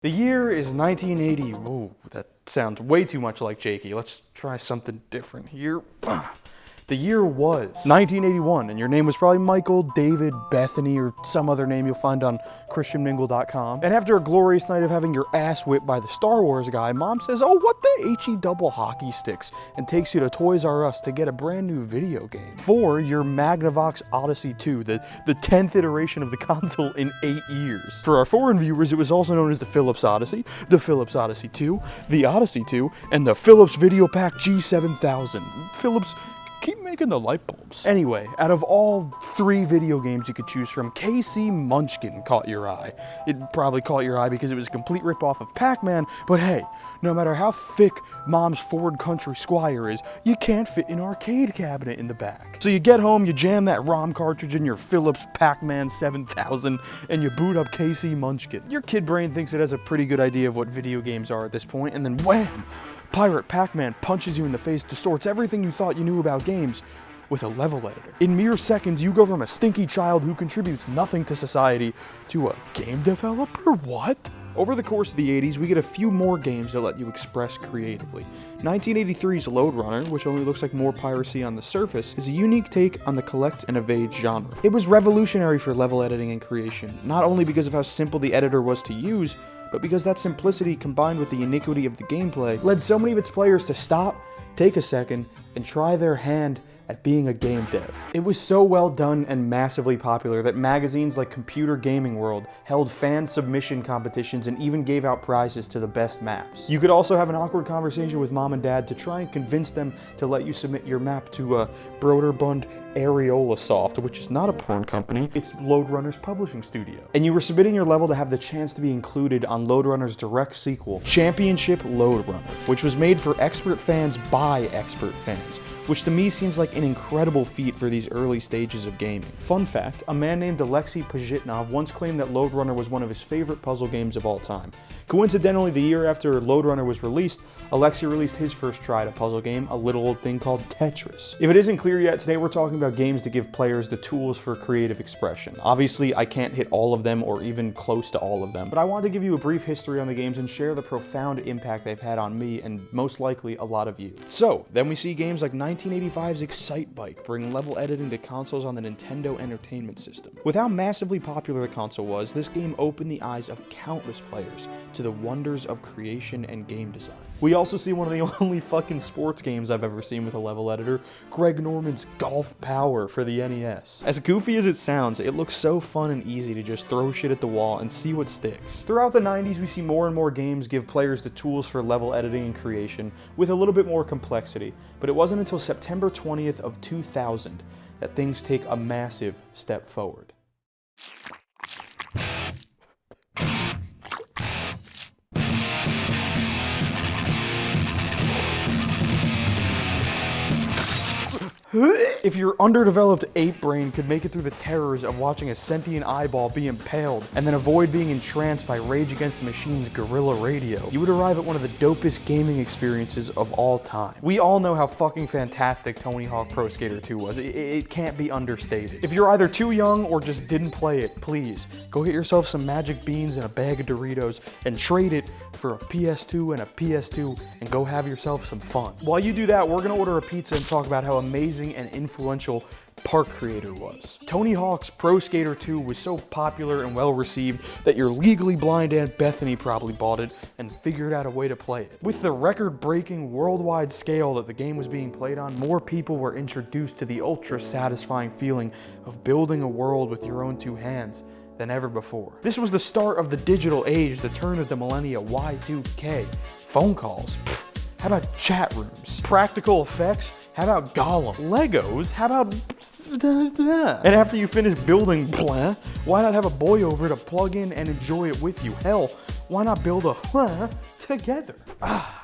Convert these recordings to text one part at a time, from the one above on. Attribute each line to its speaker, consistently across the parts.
Speaker 1: The year is 1980. Whoa, that sounds way too much like Jakey. Let's try something different here. The year was 1981, and your name was probably Michael, David, Bethany, or some other name you'll find on ChristianMingle.com. And after a glorious night of having your ass whipped by the Star Wars guy, Mom says, "Oh, what the HE double hockey sticks?" and takes you to Toys R Us to get a brand new video game. For your Magnavox Odyssey 2, the 10th iteration of the console in 8 years. For our foreign viewers, it was also known as the Philips Odyssey, the Philips Odyssey 2, the Odyssey 2, and the Philips Video Pack G7000. Philips, keep making the light bulbs. Anyway, out of all 3 video games you could choose from, KC Munchkin caught your eye. It probably caught your eye because it was a complete ripoff of Pac-Man, but hey, no matter how thick Mom's Ford Country Squire is, you can't fit an arcade cabinet in the back. So you get home, you jam that ROM cartridge in your Philips Pac-Man 7000, and you boot up KC Munchkin. Your kid brain thinks it has a pretty good idea of what video games are at this point, and then wham! Pirate Pac-Man punches you in the face, distorts everything you thought you knew about games with a level editor. In mere seconds, you go from a stinky child who contributes nothing to society to a game developer? What? Over the course of the 80s, we get a few more games that let you express creatively. 1983's Lode Runner, which only looks like more piracy on the surface, is a unique take on the collect and evade genre. It was revolutionary for level editing and creation, not only because of how simple the editor was to use, but because that simplicity combined with the iniquity of the gameplay led so many of its players to stop, take a second, and try their hand at being a game dev. It was so well done and massively popular that magazines like Computer Gaming World held fan submission competitions and even gave out prizes to the best maps. You could also have an awkward conversation with Mom and Dad to try and convince them to let you submit your map to Broderbund Areola Soft, which is not a porn company, it's Lode Runner's publishing studio. And you were submitting your level to have the chance to be included on Lode Runner's direct sequel, Championship Lode Runner, which was made for expert fans by expert fans, which to me seems like an incredible feat for these early stages of gaming. Fun fact, a man named Alexei Pajitnov once claimed that Lode Runner was one of his favorite puzzle games of all time. Coincidentally, the year after Lode Runner was released, Alexei released his first try at a puzzle game, a little old thing called Tetris. If it isn't clear yet, today we're talking about games that give players the tools for creative expression. Obviously, I can't hit all of them or even close to all of them, but I want to give you a brief history on the games and share the profound impact they've had on me and most likely a lot of you. So, then we see games like 1985's Excite Bike bring level editing to consoles on the Nintendo Entertainment System. With how massively popular the console was, this game opened the eyes of countless players to the wonders of creation and game design. We also see one of the only fucking sports games I've ever seen with a level editor, Greg Norman's Golf Power for the NES. As goofy as it sounds, it looks so fun and easy to just throw shit at the wall and see what sticks. Throughout the 90s, we see more and more games give players the tools for level editing and creation with a little bit more complexity, but it wasn't until September 20th of 2000 that things take a massive step forward. If your underdeveloped ape brain could make it through the terrors of watching a sentient eyeball be impaled and then avoid being entranced by Rage Against the Machine's guerrilla radio, you would arrive at one of the dopest gaming experiences of all time. We all know how fucking fantastic Tony Hawk Pro Skater 2 was. It can't be understated. If you're either too young or just didn't play it, please go get yourself some magic beans and a bag of Doritos and trade it for a PS2 and a PS2 and go have yourself some fun. While you do that, we're gonna order a pizza and talk about how amazing and influential Park Creator was. Tony Hawk's Pro Skater 2 was so popular and well received that your legally blind Aunt Bethany probably bought it and figured out a way to play it. With the record-breaking worldwide scale that the game was being played on, more people were introduced to the ultra-satisfying feeling of building a world with your own 2 hands than ever before. This was the start of the digital age, the turn of the millennia, Y2K. Phone calls? Pfft. How about chat rooms? Practical effects? How about Gollum? Legos? How about... And after you finish building blah, why not have a boy over to plug in and enjoy it with you? Hell, why not build a together?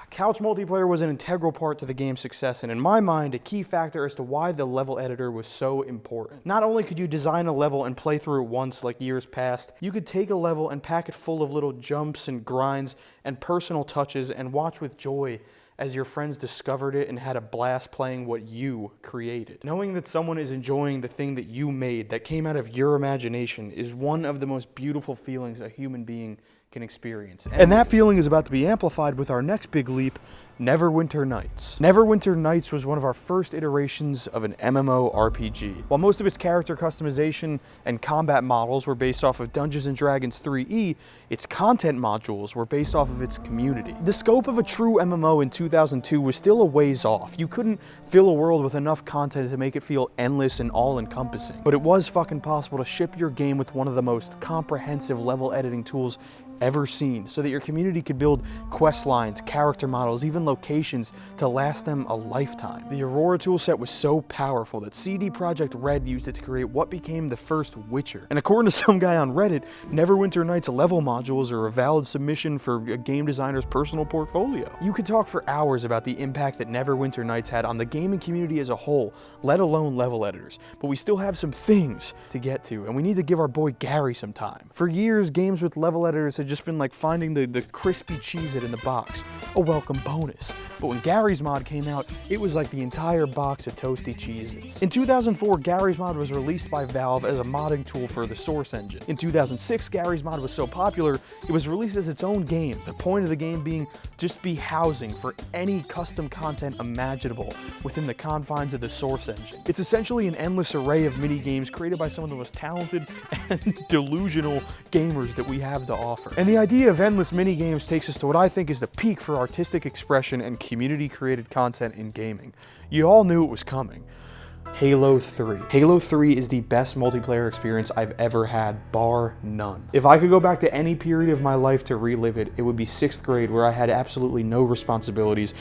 Speaker 1: Couch multiplayer was an integral part to the game's success, and in my mind, a key factor as to why the level editor was so important. Not only could you design a level and play through it once like years past, you could take a level and pack it full of little jumps and grinds and personal touches and watch with joy as your friends discovered it and had a blast playing what you created. Knowing that someone is enjoying the thing that you made, that came out of your imagination, is one of the most beautiful feelings a human being can experience. And that feeling is about to be amplified with our next big leap, Neverwinter Nights. Neverwinter Nights was one of our first iterations of an MMORPG. While most of its character customization and combat models were based off of Dungeons & Dragons 3E, its content modules were based off of its community. The scope of a true MMO in 2002 was still a ways off. You couldn't fill a world with enough content to make it feel endless and all-encompassing. But it was fucking possible to ship your game with one of the most comprehensive level editing tools ever seen, so that your community could build quest lines, character models, even locations to last them a lifetime. The Aurora toolset was so powerful that CD Projekt Red used it to create what became the first Witcher. And according to some guy on Reddit, Neverwinter Nights level modules are a valid submission for a game designer's personal portfolio. You could talk for hours about the impact that Neverwinter Nights had on the gaming community as a whole, let alone level editors, but we still have some things to get to, and we need to give our boy Gary some time. For years, games with level editors had just been like finding the crispy Cheez-It in the box, a welcome bonus. But when Gary's Mod came out, it was like the entire box of toasty Cheez-Its. In 2004, Gary's Mod was released by Valve as a modding tool for the Source engine. In 2006, Gary's Mod was so popular, it was released as its own game, the point of the game being just be housing for any custom content imaginable within the confines of the Source engine. It's essentially an endless array of mini-games created by some of the most talented and delusional gamers that we have to offer. And the idea of endless mini-games takes us to what I think is the peak for artistic expression and community-created content in gaming. You all knew it was coming. Halo 3. Halo 3 is the best multiplayer experience I've ever had, bar none. If I could go back to any period of my life to relive it, it would be 6th grade, where I had absolutely no responsibilities,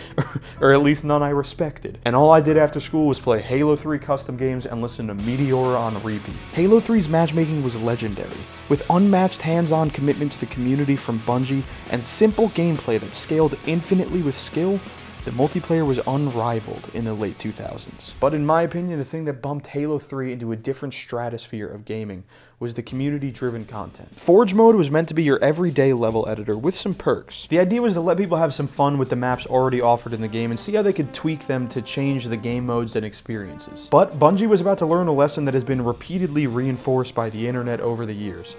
Speaker 1: or at least none I respected. And all I did after school was play Halo 3 custom games and listen to Meteora on repeat. Halo 3's matchmaking was legendary, with unmatched hands-on commitment to the community from Bungie and simple gameplay that scaled infinitely with skill. The multiplayer was unrivaled in the late 2000s. But in my opinion, the thing that bumped Halo 3 into a different stratosphere of gaming was the community-driven content. Forge mode was meant to be your everyday level editor with some perks. The idea was to let people have some fun with the maps already offered in the game and see how they could tweak them to change the game modes and experiences. But Bungie was about to learn a lesson that has been repeatedly reinforced by the internet over the years.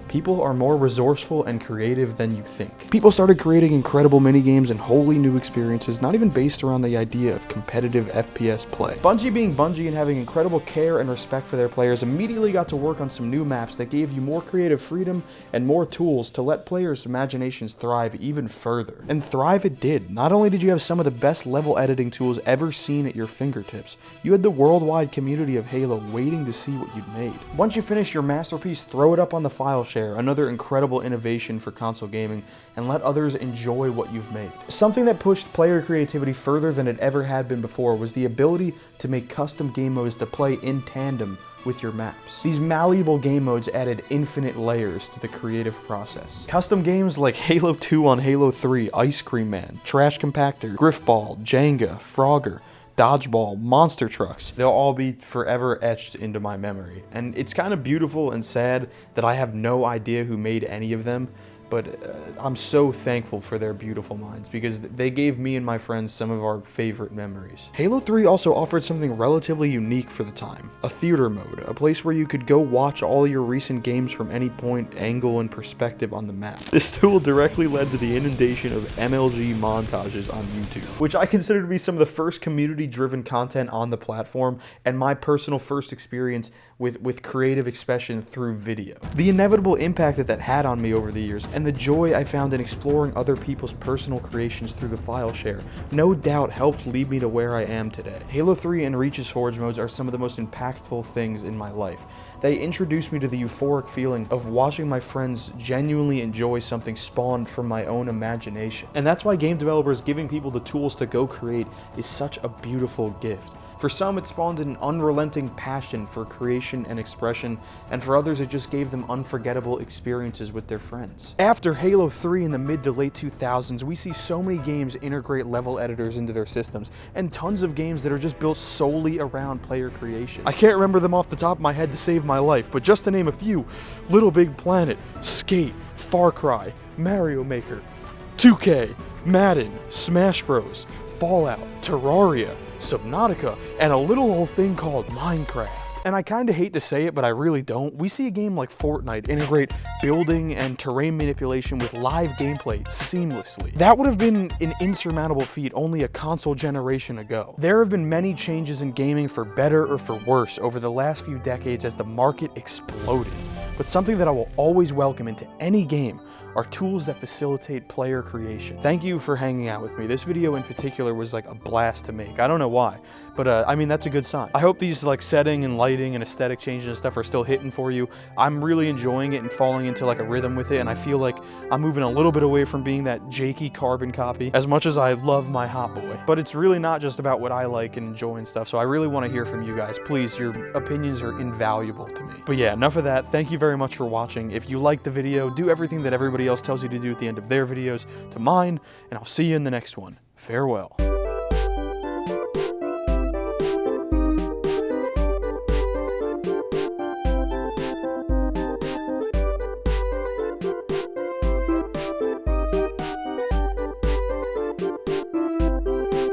Speaker 1: People are more resourceful and creative than you think. People started creating incredible minigames and wholly new experiences, not even based around the idea of competitive FPS play. Bungie being Bungie and having incredible care and respect for their players immediately got to work on some new maps that gave you more creative freedom and more tools to let players' imaginations thrive even further. And thrive it did. Not only did you have some of the best level editing tools ever seen at your fingertips, you had the worldwide community of Halo waiting to see what you'd made. Once you finish your masterpiece, throw it up on the file share, another incredible innovation for console gaming, and let others enjoy what you've made. Something that pushed player creativity further than it ever had been before was the ability to make custom game modes to play in tandem with your maps. These malleable game modes added infinite layers to the creative process. Custom games like Halo 2 on Halo 3, Ice Cream Man, Trash Compactor, Griffball, Jenga, Frogger, Dodgeball, Monster Trucks, they'll all be forever etched into my memory. And it's kind of beautiful and sad that I have no idea who made any of them, but I'm so thankful for their beautiful minds because they gave me and my friends some of our favorite memories. Halo 3 also offered something relatively unique for the time, a theater mode, a place where you could go watch all your recent games from any point, angle, and perspective on the map. This tool directly led to the inundation of MLG montages on YouTube, which I consider to be some of the first community-driven content on the platform and my personal first experience with creative expression through video. The inevitable impact that had on me over the years, and the joy I found in exploring other people's personal creations through the file share, no doubt helped lead me to where I am today. Halo 3 and Reach's Forge modes are some of the most impactful things in my life. They introduced me to the euphoric feeling of watching my friends genuinely enjoy something spawned from my own imagination. And that's why game developers giving people the tools to go create is such a beautiful gift. For some, it spawned an unrelenting passion for creation and expression, and for others, it just gave them unforgettable experiences with their friends. After Halo 3 in the mid to late 2000s, we see so many games integrate level editors into their systems, and tons of games that are just built solely around player creation. I can't remember them off the top of my head to save my life, but just to name a few: Little Big Planet, Skate, Far Cry, Mario Maker, 2K, Madden, Smash Bros, Fallout, Terraria, Subnautica, and a little old thing called Minecraft. And I kind of hate to say it, but I really don't. We see a game like Fortnite integrate building and terrain manipulation with live gameplay seamlessly. That would have been an insurmountable feat only a console generation ago. There have been many changes in gaming for better or for worse over the last few decades as the market exploded. But something that I will always welcome into any game are tools that facilitate player creation. Thank you for hanging out with me. This video in particular was like a blast to make. I don't know why, but I mean, that's a good sign. I hope these like setting and lighting and aesthetic changes and stuff are still hitting for you. I'm really enjoying it and falling into like a rhythm with it, and I feel like I'm moving a little bit away from being that jakey carbon copy, as much as I love my Hot Boy. But it's really not just about what I like and enjoy and stuff, so I really want to hear from you guys. Please, your opinions are invaluable to me. But yeah, enough of that. Thank you very much for watching. If you liked the video, do everything that everybody else tells you to do at the end of their videos to mine, and I'll see you in the next one. Farewell.